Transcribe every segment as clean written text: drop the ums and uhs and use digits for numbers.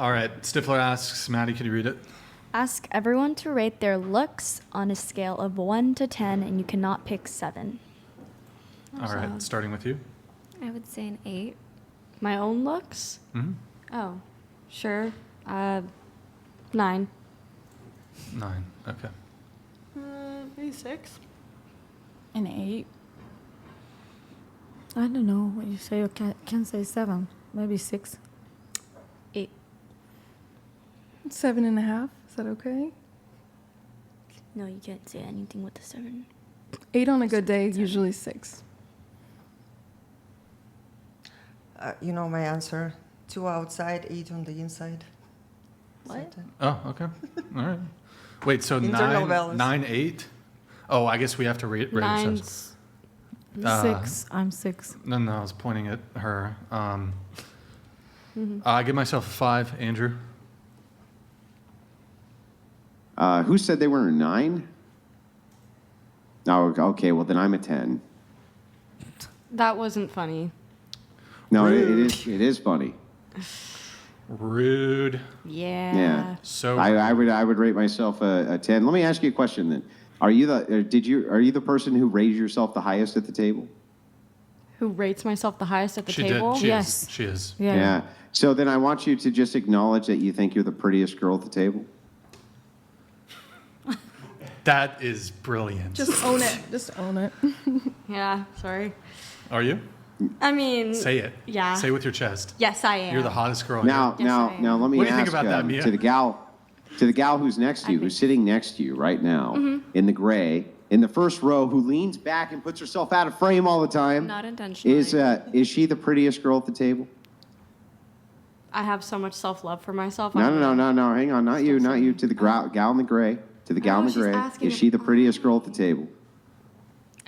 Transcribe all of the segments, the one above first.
All right. Stifler asks, Maddie, can you read it? Ask everyone to rate their looks on a scale of 1 to 10, and you cannot pick 7. All right. Starting with you. I would say an 8. My own looks? Mm-hmm. Oh, sure. 9. 9. Okay. Maybe 6. An 8. I don't know what you say. You can say 7, maybe 6. 8. 7.5. Is that okay? No, you can't say anything with the 7. 8 on a good day, usually 6. You know my answer. 2 outside, 8 on the inside. What? Something. Oh, okay. All right. Wait, so Internal 9, balance. 9, 8? Oh, I guess we have to rate ourselves. 9's 6. I'm 6. No, I was pointing at her. I give myself a 5, Andrew. Who said they were a 9? Oh, okay. Well, then I'm a 10. That wasn't funny. No, it is funny. Rude. Yeah. Yeah. So I would rate myself a 10. Let me ask you a question then. Are you the person who raised yourself the highest at the table? Who rates myself the highest at the she table? did. She Yes. is. She is. Yeah. So then I want you to just acknowledge that you think you're the prettiest girl at the table. That is brilliant. Just own it. Just own it. Yeah, sorry. Are you? I mean, Say it. Yeah. Say it with your chest. Yes, I am. You're the hottest girl Now, here. Yes, I am. now, let me What do you ask think about that, Mia? to the gal who's next to you, who's sitting next to you right now in the gray, in the first row, who leans back and puts herself out of frame all the time. Not intentionally. Is she the prettiest girl at the table? I have so much self-love for myself. No. Hang on, not you. To the gal in the gray. To the gal in the she's gray. asking Is she the prettiest girl at the table?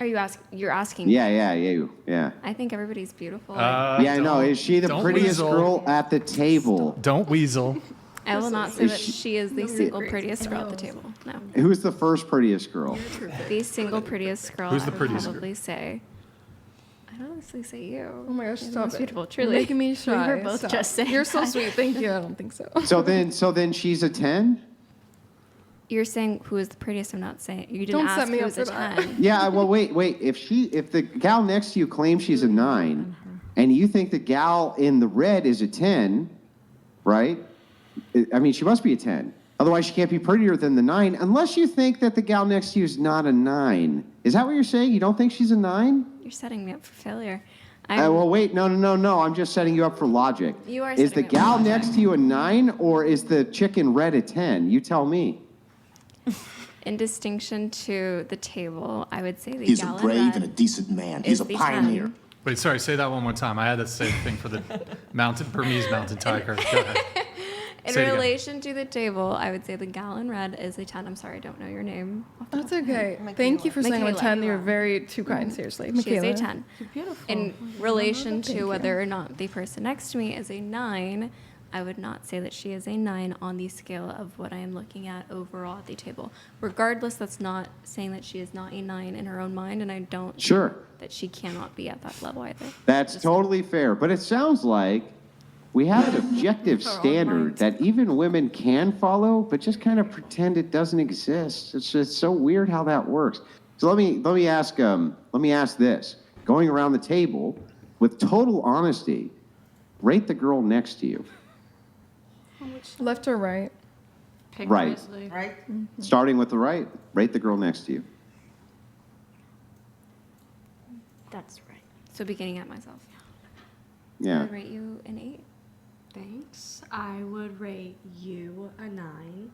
Are you you're asking? Yeah. I think everybody's beautiful. Yeah, no. Is she the don't prettiest weasel. girl at the table? Don't weasel. I will not say Is that she is the single prettiest girl at the table. No. Who's the first prettiest girl? The single prettiest girl. Who's the I would prettiest probably say. I'd honestly say you. Oh my gosh, You're the stop most it. beautiful, You're truly. making me shy. were both Stop. just saying You're so that. sweet. Thank you. I don't think so. So then she's a 10? You're saying who is the prettiest. I'm not saying you didn't Don't set ask me who up is a for that. 10. Yeah, well, wait. If the gal next to you claims she's a 9, and you think the gal in the red is a 10, right? I mean, she must be a 10. Otherwise, she can't be prettier than the 9, unless you think that the gal next to you is not a 9. Is that what you're saying? You don't think she's a 9? You're setting me up for failure. Well, wait. No. I'm just setting you up for logic. You are Is the setting me up for gal logic. next to you a 9, or is the chick in red a 10? You tell me. In distinction to the table, I would say the He's a gal in brave red and a decent man. He's is a the pioneer. 10. Wait, sorry. Say that one more time. I had the same thing for the Burmese mountain tiger. Go ahead. In Say it again. relation to the table, I would say the gal in red is a 10. I'm sorry, I don't know your name. That's okay. Thank you for saying I'm a Michaela. 10. You're very too kind, seriously. She is Michaela. a 10. In relation to whether or not the person next to me is a 9, I would not say that she is a 9 on the scale of what I am looking at overall at the table. Regardless, that's not saying that she is not a 9 in her own mind, and I don't Sure. think that she cannot be at that level either. That's totally fair. But it sounds like we have an objective standard that even women can follow, but just kind of pretend it doesn't exist. It's just so weird how that works. So let me ask this: going around the table with total honesty, rate the girl next to you. Left or right? Pick Right. wisely. Right? Starting with the right, rate the girl next to you. That's right. So beginning at myself. I Yeah. would rate you an 8. Thanks. I would rate you a 9.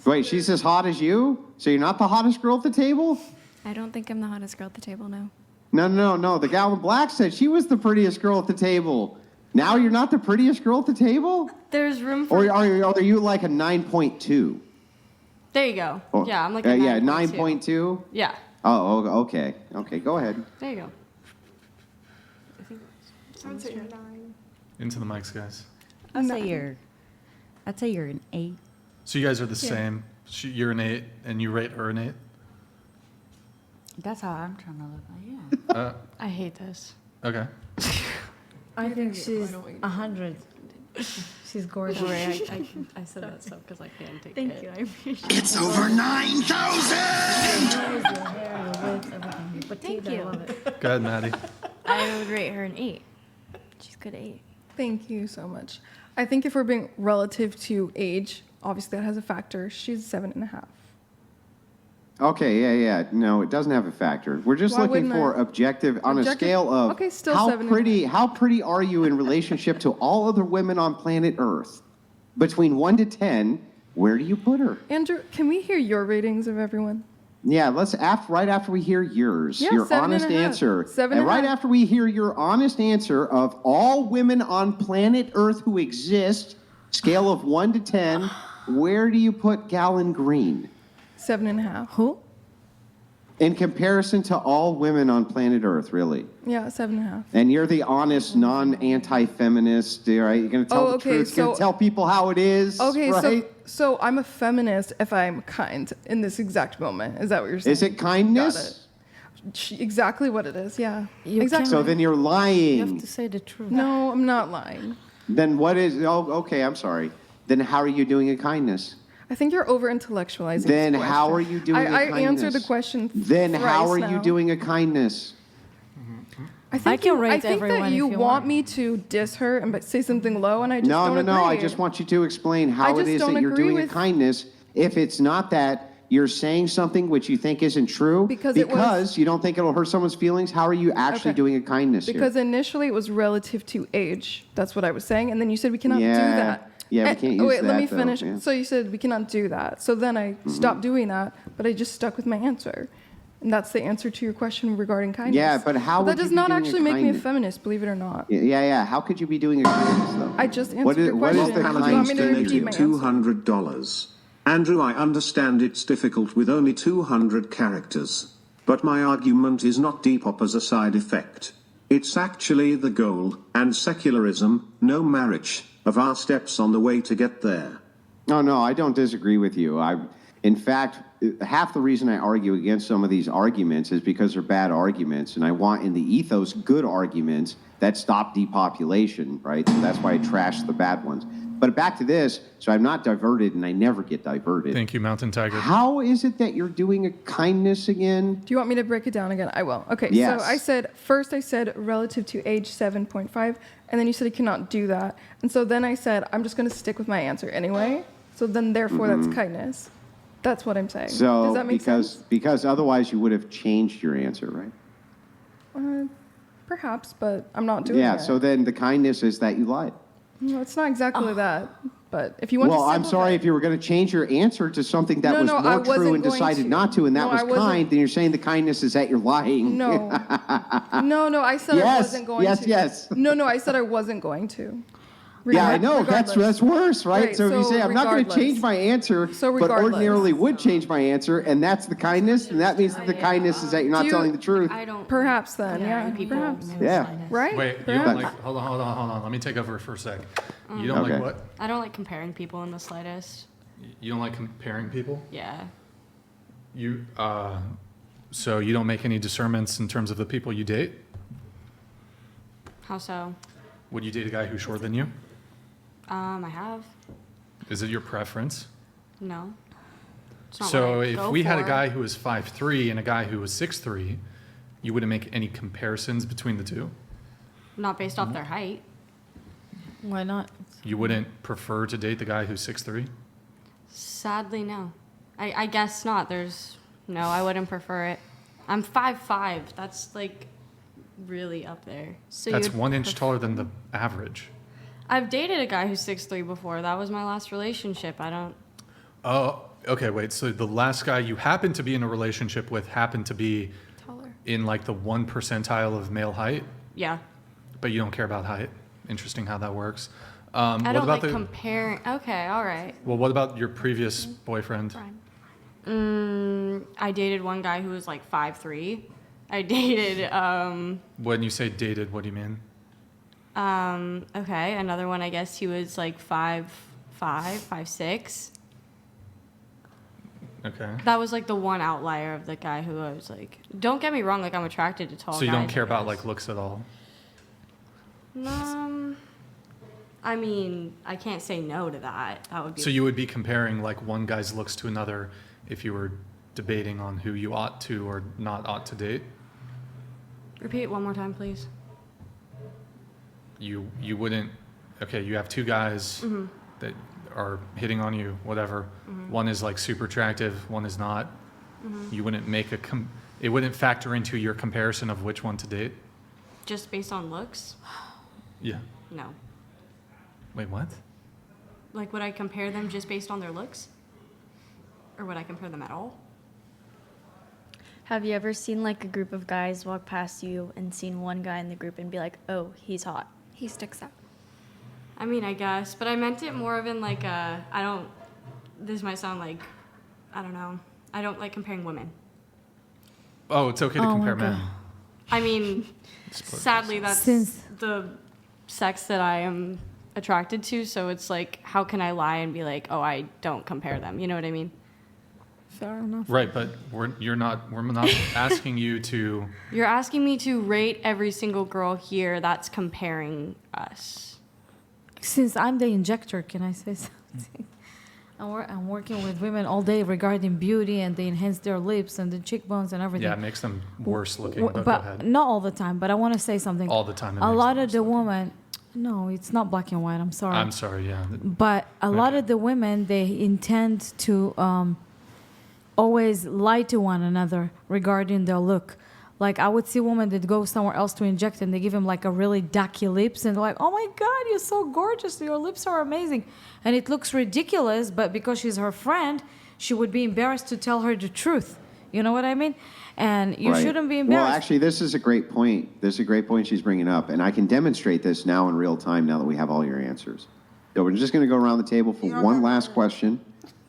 Wait, she's as hot as you? So you're not the hottest girl at the table? I don't think I'm the hottest girl at the table, no. No. The gal in black said she was the prettiest girl at the table. Now you're not the prettiest girl at the table? There's room for... Or are you like a 9.2? There you go. Oh, Yeah, I'm like a 9.2. 9.2? Yeah, Oh, okay. Okay, go ahead. there you go. Into the mics, guys. I'd say you're an 8. So you guys are the same. You're an 8, and you rate her an 8? That's how I'm trying to look like, yeah. I hate this. Okay. I think she's 100. She's gorgeous. Don't worry, I said that stuff because I can't take Thank it. you. I appreciate it. It's over 9,000! Your hair, your wigs, everything. But Thank I you. love it. Go ahead, Maddie. I would rate her an 8. She's good at 8. Thank you so much. I think if we're being relative to age, obviously that has a factor. She's 7.5. Okay, yeah. No, it doesn't have a factor. We're just Why looking wouldn't for I? objective on a Objective- scale of okay, still how 7.5. pretty are you in relationship to all other women on planet Earth? Between 1 to 10, where do you put her? Andrew, can we hear your ratings of everyone? Yeah, let's right after we hear yours, Yeah, your 7.5. honest answer. 7.5. And right after we hear your honest answer of all women on planet Earth who exist, scale of 1 to 10, where do you put Gallon Green 7.5. Who? in comparison to all women on planet Earth, really? Yeah, 7.5. And you're the honest, non-anti-feminist, right? You're going to tell Oh, the okay, truth, going so- to tell people how it is, Okay, right? so I'm a feminist if I'm kind in this exact moment. Is that what you're saying? Is it kindness? Exactly what it is, yeah. You exactly. So then you're You have lying. to say the truth. No, I'm not lying. Then what is, okay, I'm sorry. Then how are you doing a kindness? I think you're over intellectualizing. Then how are you doing a I kindness? answered the question. Then how are thrice you now. doing a kindness? I think, I can you, rate I think everyone that if you you want want. me to diss her and say something low, and I just No, don't no, no. I agree. just want you to explain I how it just is don't that you're agree doing a with- kindness. If it's not that you're saying something which you think isn't true, Because it was- you don't think it'll hurt someone's feelings, how are you actually Okay. doing a kindness Because here? initially it was relative to age. That's what I was saying, and then you said we cannot do Yeah. that. Yeah, we And- can't oh, use wait, let that, me though. finish. Yeah. So you said we cannot do that. So then I stopped doing that, but I just stuck with my answer. And that's the answer to your question regarding kindness. Yeah, but how would that you does be not doing a actually make me a kindness? feminist, believe it or not. Yeah. How could you be doing a kindness, though? I just answered What is- your what is question. the Do you want kindness me to repeat donated my answer? $200. Andrew, I understand it's difficult with only 200 characters. But my argument is not Depop as a side effect. It's actually the goal, and secularism, no marriage, of our steps on the way to get there. No, I don't disagree with you. In fact, half the reason I argue against some of these arguments is because they're bad arguments, and I want in the ethos good arguments that stop depopulation, right? So that's why I trash the bad ones. But back to this, so I'm not diverted, and I never get diverted. Thank you, Mountain Tiger. How is it that you're doing a kindness again? Do you want me to break it down again? I will. Okay, Yes. so I said relative to age 7.5, and then you said you cannot do that. And so then I said, I'm just going to stick with my answer anyway. So then therefore that's kindness. That's what I'm saying. Does So that make sense? because otherwise you would have changed your answer, right? Perhaps, but I'm not doing Yeah, it. so then the kindness is that you lied. No, it's not exactly that. But if you want to Well, I'm simplify sorry it- if you were going to change your answer to something that No, was no, I more true wasn't and going decided to. not to, and that No, was I wasn't- kind, then you're saying the kindness is that you're lying. No. No, I said I Yes, wasn't going yes, to. yes. No, I said I wasn't going to. Yeah, I know. That's Regardless. worse, right? Right, so if you so say, I'm not going to regardless. change my answer, So but regardless. ordinarily would change my answer, and that's the kindness, and that means that the kindness is that you're not Do you- telling the truth. I don't. Perhaps then, yeah, people perhaps. Yeah. Right? Wait, you don't Perhaps. like, hold on. Let me take over for a sec. You don't Okay. like what? I don't like comparing people in the slightest. You don't like comparing people? Yeah. So you don't make any discernments in terms of the people you date? How so? Would you date a guy who's shorter than you? I have. Is it your preference? No. It's not So what I if go we had a for. guy who was 5'3" and a guy who was 6'3", you wouldn't make any comparisons between the two? Not based off their height. Why not? You wouldn't prefer to date the guy who's 6'3"? Sadly, no. I guess not. No, I wouldn't prefer it. I'm 5'5". That's like really up there. So That's you'd 1 inch pref- taller than the average. I've dated a guy who's 6'3" before. That was my last relationship. I don't. Oh, okay, wait. So the last guy you happened to be in a relationship with happened to be Taller. in like the 1 percentile of male height, Yeah. but you don't care about height. Interesting how that works. I What don't about like comparing. Okay, all right. well, what about your previous boyfriend? I dated one guy who was like 5'3". I dated When you say dated, what do you mean? okay, another one I guess he was like 5'5", 5'6". Okay. That was like the one outlier of the guy who I was like, don't get me wrong, like I'm attracted to tall So you don't guys, care I about guess. like looks at all? I mean, I can't say no to that. That would be. So you would be comparing like one guy's looks to another if you were debating on who you ought to or not ought to date? Repeat it one more time, please. You wouldn't, okay, you have two guys that are hitting on you, whatever. One is like super attractive, one is not. You wouldn't make it wouldn't factor into your comparison of which one to date? Just based on looks? Yeah. No. Wait, what? Like, would I compare them just based on their looks? Or would I compare them at all? Have you ever seen like a group of guys walk past you and seen one guy in the group and be like, oh, he's hot? He sticks out. I mean, I guess, but I meant it more of in like this might sound like, I don't know, I don't like comparing women. Oh, it's okay to compare men. I mean, sadly, that's the sex that I am attracted to, so it's like, how can I lie and be like, oh, I don't compare them, you know what I mean? Fair enough. Right, but we're not asking you to. You're asking me to rate every single girl here that's comparing us. Since I'm the injector, can I say something? I'm working with women all day regarding beauty, and they enhance their lips and the cheekbones and everything. Yeah, it makes them worse looking, but go ahead. Not all the time, but I want to say something. All the time. A lot of the women, no, it's not black and white, I'm sorry. I'm sorry, yeah. But a lot of the women, they intend to always lie to one another regarding their look. Like, I would see women that go somewhere else to inject, and they give him like a really ducky lips, and they're like, oh my God, you're so gorgeous, your lips are amazing. And it looks ridiculous, but because she's her friend, she would be embarrassed to tell her the truth. You know what I mean? And you shouldn't be embarrassed. Well, actually, this is a great point. This is a great point she's bringing up, and I can demonstrate this now in real time now that we have all your answers. So we're just going to go around the table for one last question,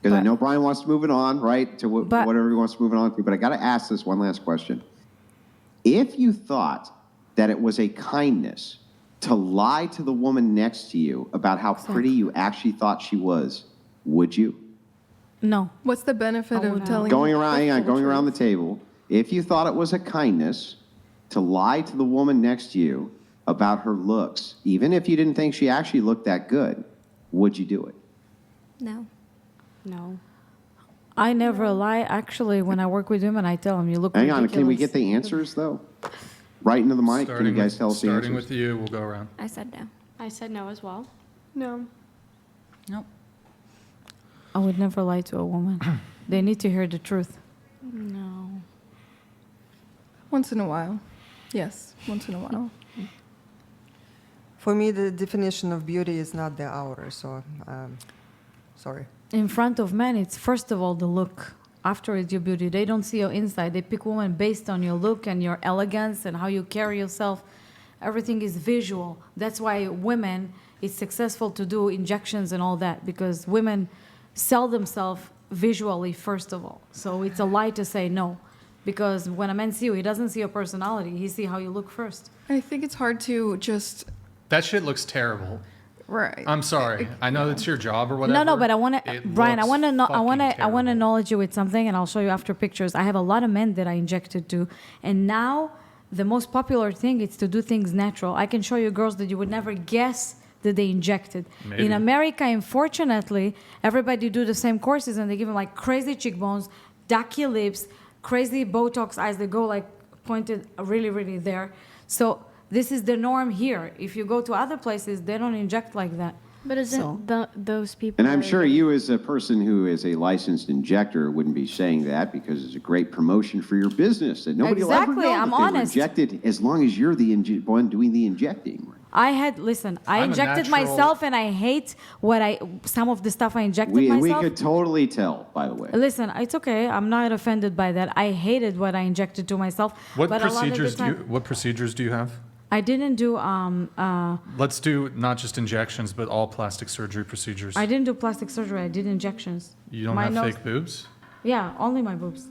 because I know Brian wants to move it on, right, to whatever he wants to move it on to, but I got to ask this one last question. If you thought that it was a kindness to lie to the woman next to you about how pretty you actually thought she was, would you? No. What's the benefit of telling? Going around the table. If you thought it was a kindness to lie to the woman next to you about her looks, even if you didn't think she actually looked that good, would you do it? No. No. I never lie. Actually, when I work with women, I tell them, you look Hang ridiculous. on, can we get the answers, though? Right into the mic. Can you guys tell us the answers? Starting with you, we'll go around. I said no. I said no as well. No. Nope. I would never lie to a woman. They need to hear the truth. No. Once in a while. Yes, once in a while. For me, the definition of beauty is not the outer, so sorry. In front of men, it's first of all the look. After it's your beauty. They don't see your inside. They pick women based on your look and your elegance and how you carry yourself. Everything is visual. That's why women, it's successful to do injections and all that, because women sell themselves visually first of all. So it's a lie to say no. Because when a man sees you, he doesn't see your personality. He sees how you look first. I think it's hard to just. That shit looks terrible. Right. I'm sorry. I know that's your job or whatever. No, but I want to, Brian. I want to know. I want to terrible. acknowledge you with something, and I'll show you after pictures. I have a lot of men that I injected to, and now the most popular thing is to do things natural. I can show you girls that you would never guess that they injected. Maybe. In America, unfortunately, everybody do the same courses, and they give them like crazy cheekbones, ducky lips, crazy Botox eyes that go like pointed really, really there. So. This is the norm here. If you go to other places, they don't inject like that. But isn't those people? And I'm sure you, as a person who is a licensed injector, wouldn't be saying that because it's a great promotion for your business that nobody will ever know Exactly, I'm that they were honest. injected as long as you're the one doing the injecting. I I'm injected a natural- myself, and I hate some of the stuff I injected We myself. could totally tell, by the way. Listen, it's okay. I'm not offended by that. I hated what I injected to myself. What but a lot of the time, what procedures do you have? I didn't do Let's do not just injections, but all plastic surgery procedures. I didn't do plastic surgery. I did injections. You don't My have nose- fake boobs? Yeah, only my boobs.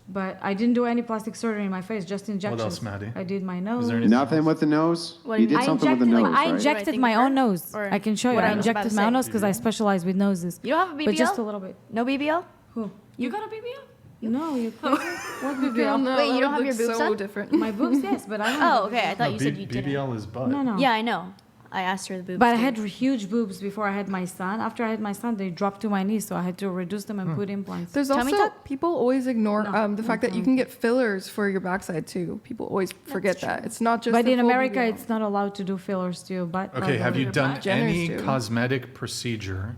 But I didn't do any plastic surgery in my face, just injections. else, Maddie? I did my nose. Is there anything Nothing with the nose? What You do you did mean? something with the nose, I right? injected Right. my own nose. Or I can show you. what I I was about injected to my own say. nose because I specialize with noses. You don't have a BBL? But just a little bit. No BBL? Who? You got a BBL? No, you crazy? What BBL? No, Wait, you that don't would have your look boobs so done? different. My boobs, yes, but I don't. Oh, okay. I thought you said you didn't. BBL is butt. No, no. Yeah, I know. I asked her the boobs. But I too. had huge boobs before I had my son. After I had my son, they dropped to my knees, so I had to reduce them and put implants. There's Tummy also tuck? people always ignore No, the fact that you can get fillers for your backside too. People always forget that. It's not just. But the in full America, BBL. it's not allowed to do fillers to your butt. Okay, have you done Genders any do. cosmetic procedure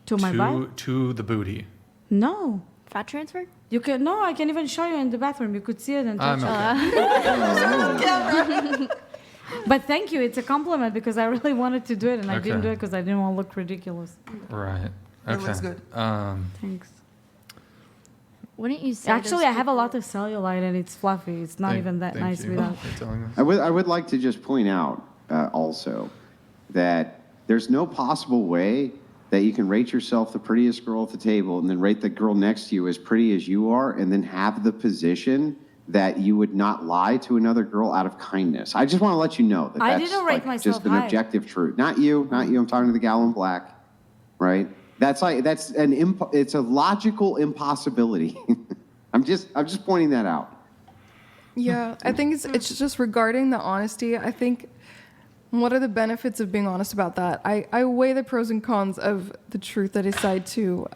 to my butt? to the booty? No. Fat transfer? You can no. I can even show you in the bathroom. You could see it and touch I'm it. okay. But thank you. It's a compliment because I really wanted to do it and I didn't Okay. do it because I didn't want to look ridiculous. Right. Okay. It looks good. Thanks. Wouldn't you say? Actually, those I have a people- lot of cellulite and it's fluffy. It's not even that Thank nice you without. for telling us. I would like to just point out also that there's no possible way that you can rate yourself the prettiest girl at the table and then rate the girl next to you as pretty as you are and then have the position that you would not lie to another girl out of kindness. I just want to let you know that I that's didn't rate like myself just an high. objective truth. Not you. I'm talking to the gal in black, right? It's a logical impossibility. I'm just pointing that out. Yeah, I think it's just regarding the honesty. I think what are the benefits of being honest about that? I weigh the pros and cons of the truth that I decide to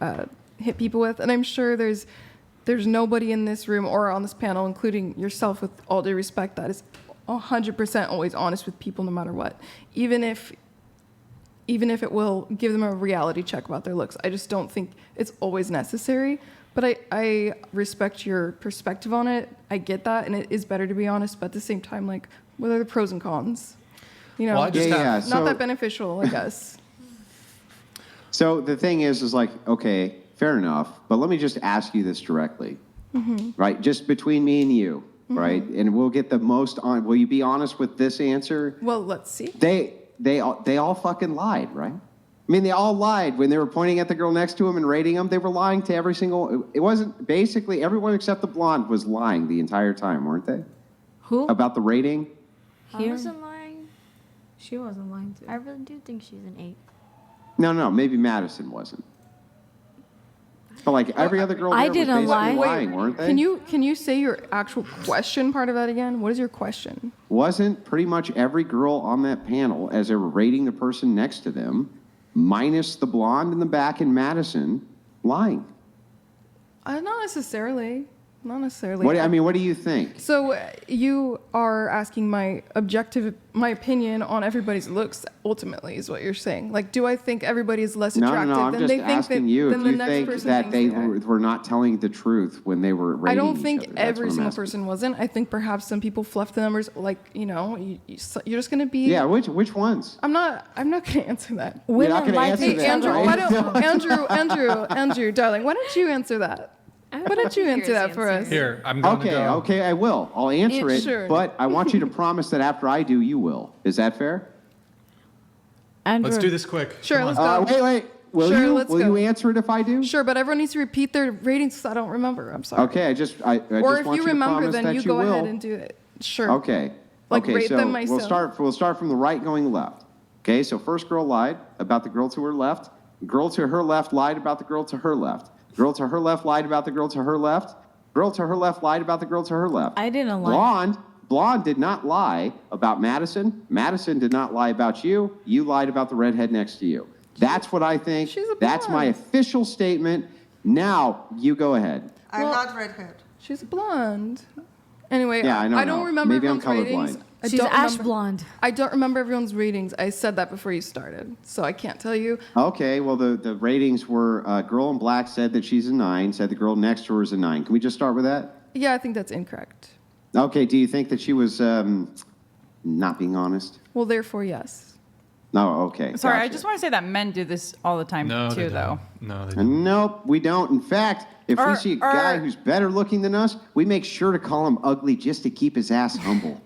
hit people with, and I'm sure there's nobody in this room or on this panel, including yourself, with all due respect, that is 100% always honest with people no matter what, even if it will give them a reality check about their looks. I just don't think it's always necessary. But I respect your perspective on it. I get that, and it is better to be honest. But at the same time, like, what are the pros and cons? You know, Well, I just have- not that beneficial, I guess. So the thing is like, okay, fair enough, but let me just ask you this directly, right? Just between me and you, right? And we'll get the most on. Will you be honest with this answer? Well, let's see. They all fucking lied, right? I mean, they all lied when they were pointing at the girl next to him and rating them. They were lying to every single. It wasn't basically everyone except the blonde was lying the entire time, weren't they? Who? About the rating. I wasn't lying. She wasn't lying to. I really do think she's an 8. No, maybe Madison wasn't. But like every other girl, I there didn't was lie. basically lying, weren't they? Can you say your actual question part of that again? What is your question? Wasn't pretty much every girl on that panel, as they were rating the person next to them, minus the blonde in the back and Madison, lying? Not necessarily. Not necessarily. What do you think? So you are asking my opinion on everybody's looks. Ultimately, is what you're saying. Like, do I think everybody is less attractive No, I'm than just they think asking you than if the you next think person that thinks they are? were not telling the truth when they were rating I don't each think other. That's every what I'm single asking. person wasn't. I think perhaps some people fluffed the numbers. Like, you're just gonna be. Yeah, which ones? I'm not gonna answer that. You're not Women gonna like answer Hey, that, Andrew, right? why don't Andrew, darling, why don't you answer that? Why don't you answer that for us? Here, I'm going to go. Okay, I will. I'll answer Yeah, it, sure. but I want you to promise that after I do, you will. Is that fair? Andrew. Let's do this quick. Sure, Come let's on. go. Wait. Will Sure, you? let's Will go. you answer it if I do? Sure, but everyone needs to repeat their ratings because I don't remember. I'm sorry. Okay, I just Or just if want you you to remember, promise then that you you go will. ahead and do it. Sure. Okay. Like, okay, rate so them myself. we'll start from the right going left. Okay, so first girl lied about the girl to her left. Girl to her left lied about the girl to her left. Girl to her left lied about the girl to her left. Girl to her left lied about the girl to her left. I didn't lie. Blonde did not lie about Madison. Madison did not lie about you. You lied about the redhead next to you. That's what I think. She's a That's my blonde. official statement. Now you go ahead. I'm not redhead. She's blonde. Anyway, Yeah, I know I don't now. remember Maybe I'm everyone's ratings. colorblind. I She's don't ash remember- blonde. I don't remember everyone's ratings. I said that before you started, so I can't tell you. Okay, well, the ratings were girl in black said that she's a 9, said the girl next to her is a 9. Can we just start with that? Yeah, I think that's incorrect. Okay, do you think that she was not being honest? Well, therefore, yes. No, okay. Sorry, I gotcha. just want to say that men do this all the time No, they too, though. don't. No, they don't. Nope, we don't. In fact, if we see a guy who's better looking than us, we make sure to call him ugly just to keep his ass humble.